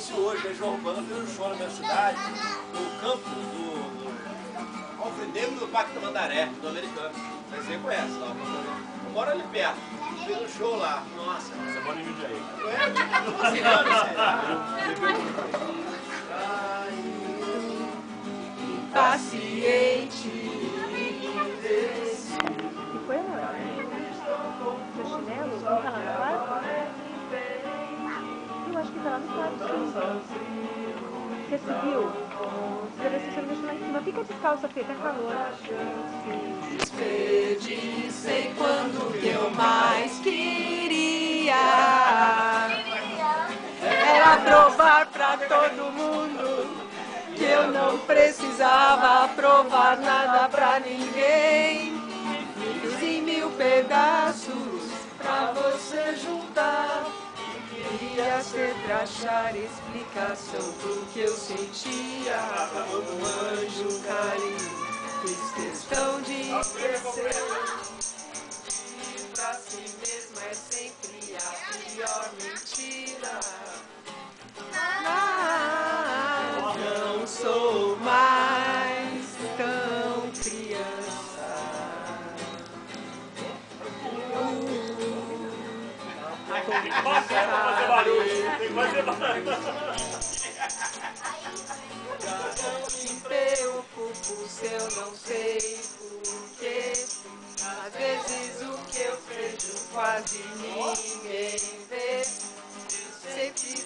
anunciou hoje, a João Urbano fez um show na minha cidade, no campo do Alfredo Negro do Parque Tamandaré, do americano. Você conhece lá, eu moro ali perto. Fez um show lá. Nossa. Você mora em Jundiaí. Paciente. E foi, amor? Seu chinelo? Não tá lá no quarto? Eu acho que tá lá no quarto, sim. Você subiu? Você deve ser deixando lá em cima. Fica descalça, Fê, tá calor. Desperdicei quando que eu mais queria era provar pra todo mundo que eu não precisava provar nada pra ninguém. Fiz em 1000 pedaços pra você juntar. Queria ser pra achar explicação pro que eu sentia. Um anjo carinho, fiz questão de esquecer. Mentir pra si mesma é sempre a pior mentira. Não sou mais tão criança. Tem que fazer barulho. Tem que fazer barulho. Não me preocupo se eu não sei porquê. Às vezes o que eu vejo quase ninguém vê. Sempre que eu